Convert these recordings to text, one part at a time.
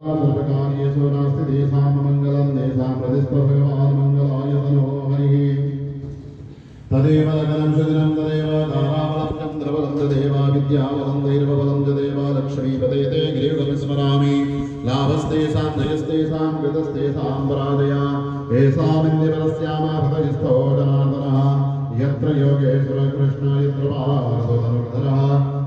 सर्वकार्येषु नास्ति तेषां मङ्गलं तेषां प्रतिष्ठो भगवान् मङ्गलाय तनो हरिः तदेव लगनं सुदिनं तदेव ताराबलं चन्द्रबलं तदेव विद्याबलं दैर्बलं तदेव लक्ष्मीपते ते गिरियुगं स्मरामि लाभस्तेषां जयस्तेषां कृतस्तेषां पराजया येषामिन्द्रियबलस्यामाभृतयस्थो जनार्दनः यत्र योगेश्वर कृष्ण यत्र पार्थो धनुर्धरः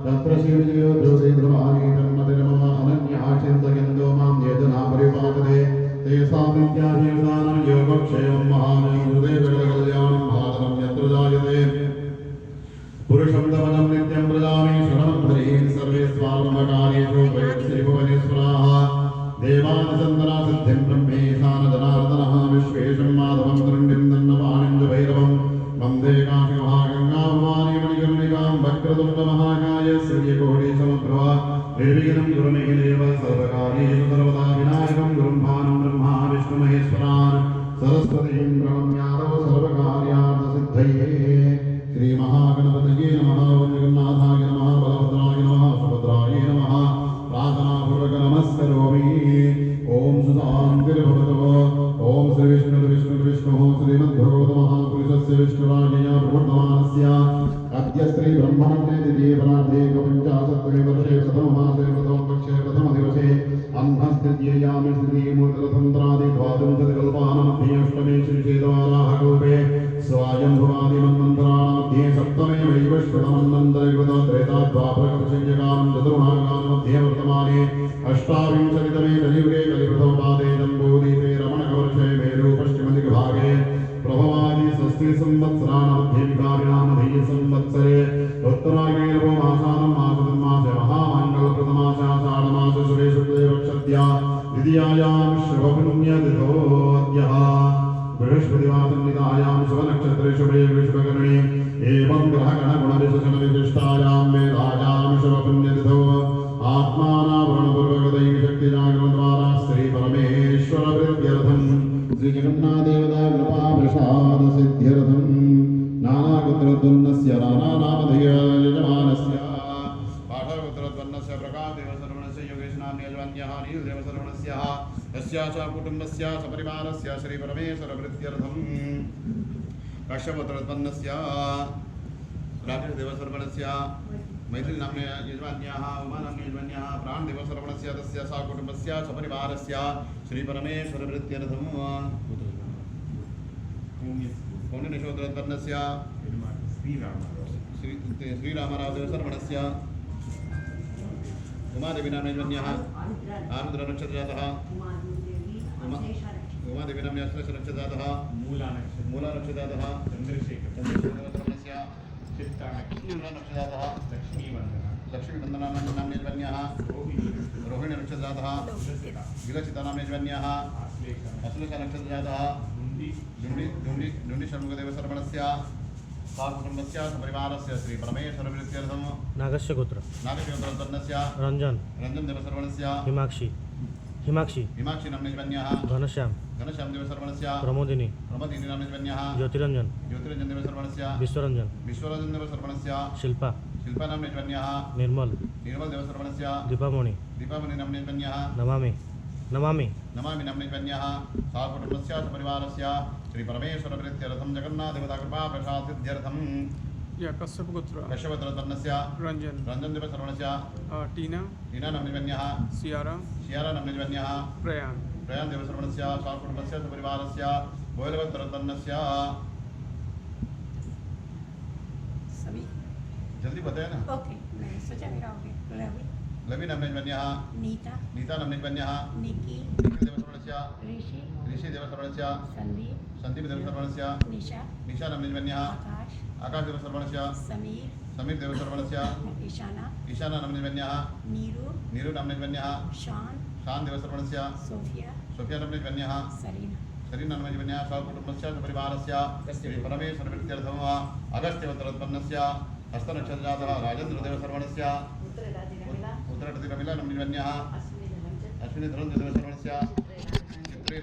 तत्र शिवयो ध्रुवे ध्रुवाणि जन्मदिनमम अनन्यः चिन्तयन्तो मां ये जना परिपालते तेषां विद्याजीवदानं योगक्षेमं महामयं हृदयजगत्कल्याणं भादनं यत्र जायते पुरुषं दमनं नित्यं व्रजामि शरणं सर्वे स्वात्मकार्येषु श्रीभुवनेश्वराः देवानचन्दना सिद्धिं ब्रह्मेशान जनार्दनः विश्वेशं माधवं दण्डिं दण्डपाणिं च भैरवं वन्दे काशी महागङ्गां भवानी मणिकर्णिकां वक्रतुण्डमहाकाय सूर्यकोटिसमप्रभा निर्विघ्नं कुरु मे देव सर्वकार्येषु सर्वदा विनायकं गुरुं भानं ब्रह्मा विष्णुमहेश्वरान् सरस्वतीं प्रणम्यादौ सर्वकार्यार्थसिद्धये श्रीमहागणपतये नमः ओं जगन्नाथाय नमः बलभद्राय नमः सुभद्राय नमः प्रार्थनापूर्वक नमस्करोमि ओं सुशान्तिर्भवतु ओं श्री विष्णुः श्रीमद्भगवतमहापुरुषस्य विष्णुराजया प्रवर्तमानस्य अद्य श्री ब्रह्मण्ये दिव्ये परार्धे पंचाशत्तमे वर्षे प्रथममासे प्रथमपक्षे प्रथमदिवसे अन्धस्थित्ययामि श्रीमूर्तिरथन्त्रादि द्वाविंशतिकल्पानामध्ये अष्टमे श्रीचेतवाराहकल्पे स्वायम्भुवादिमन्वन्तराणामध्ये सप्तमे वैवस्वतमन्वन्तरिकृता त्रेताद्वापरकर्षण्यकालं चतुर्णाकालमध्ये वर्तमाने अष्टाविंशतितमे कलियुगे कलिप्रथमपादे जम्बूद्वीपे रमणकवर्षे मेरु पश्चिमदिग्भागे प्रभवादि षष्ठी संवत्सराणामध्ये विकारिणामधेय संवत्सरे उत्तरायणे मासानं मासधर्मासे महामङ्गलप्रथमासाषाढमासे सुरे शुक्ले वक्षद्या द्वितीयायां शुभपुण्यतिथोऽद्यः बृहस्पतिवासन्निधायां शुभनक्षत्रे शुभे विश्वकर्णे एवं ग्रहगणगुणविशेषणविशिष्टायां वेदायां शुभपुण्यतिथो आत्मानावरणपूर्वकदैवशक्तिजागरणद्वारा श्रीपरमेश्वरप्रीत्यर्थं श्रीजगन्नाथदेवता कृपाप्रसादसिद्ध्यर्थं नानागोत्रोद्वन्नस्य नानानामधेयजमानस्य पाठगोत्रोद्वन्नस्य प्रकाशदेवसर्वणस्य योगेशनाम्नि यजमान्यः नीलदेवसर्वणस्य यस्याः कुटुम्बस्य सपरिवारस्य श्रीपरमेश्वरप्रीत्यर्थं कश्यपगोत्रोद्वन्नस्य राजेशदेवसर्वणस्य मैथिली नाम्ने यजमान्याः उमा नाम्ने यजमान्याः प्राणदेवसर्वणस्य तस्य सा कुटुम्बस्य सपरिवारस्य श्रीपरमेश्वरप्रीत्यर्थं पौण्यनिषोत्तरस्य श्रीरामरावदेवसर्वणस्य उमादेवी नाम्ने यजमान्याः आरुद्रनक्षत्रजातः उमादेवी नाम्ने अश्लेषनक्षत्रजातः मूलानक्षत्रजातः चन्द्रशेखरदेवसर्वणस्य चित्तानक्षत्रजातः लक्ष्मीवन्दना नाम्ने यजमान्याः रोहिणीनक्षत्रजातः विलसिता नाम्ने यजमान्याः अश्लेषनक्षत्रजातः दुण्डिषण्मुखदेवसर्वणस्य सा कुटुम्बस्य सपरिवारस्य श्रीपरमेश्वरप्रीत्यर्थं नागश्यगोत्रोद्वन्नस्य रञ्जनदेवसर्वणस्य हिमाक्षी नाम्ने यजमान्याः घनश्यामदेवसर्वणस्य प्रमोदिनी नाम्ने यजमान्याः ज्योतिरञ्जनदेवसर्वणस्य विश्वरञ्जनदेवसर्वणस्य शिल्पा नाम्ने यजमान्याः निर्मलदेवसर्वणस्य दीपामणि नाम्ने यजमान्याः नमामि नाम्ने यजमान्याः सा कुटुम्बस्य सपरिवारस्य श्रीपरमेश्वरप्रीत्यर्थं जगन्नाथदेवता कृपाप्रसादसिद्ध्यर्थं कश्यपगोत्रोद्वन्नस्य रञ्जनदेवसर्वणस्य टीना नाम्ने यजमान्याः सियारा नाम्ने यजमान्याः प्रयाणदेवसर्वणस्य सा कुटुम्बस्य सपरिवारस्य गोयलगोत्रोद्वन्नस्य जल्दी बताया ना ओके सोचा मेरा हो गया लवी नाम्ने यजमान्याः नीता नाम्ने यजमान्याः निखिलदेवसर्वणस्य ऋषिदेवसर्वणस्य सन्दीपदेवसर्वणस्य निशा नाम्ने यजमान्याः आकाशदेवसर्वणस्य समीरदेवसर्वणस्य ईशाना नाम्ने यजमान्याः नीरू नाम्ने यजमान्याः शानदेवसर्वणस्य सोफिया नाम्ने यजमान्याः सरीना नाम्ने यजमान्याः सा कुटुम्बस्य सपरिवारस्य श्रीपरमेश्वरप्रीत्यर्थं अगस्त्यवत्रोत्पन्नस्य हस्तनक्षत्रजातः राजेन्द्रदेवसर्वणस्य उत्तरदिनमिला नाम्ने यजमान्याः अश्विनीधरदेवसर्वणस्य चित्रे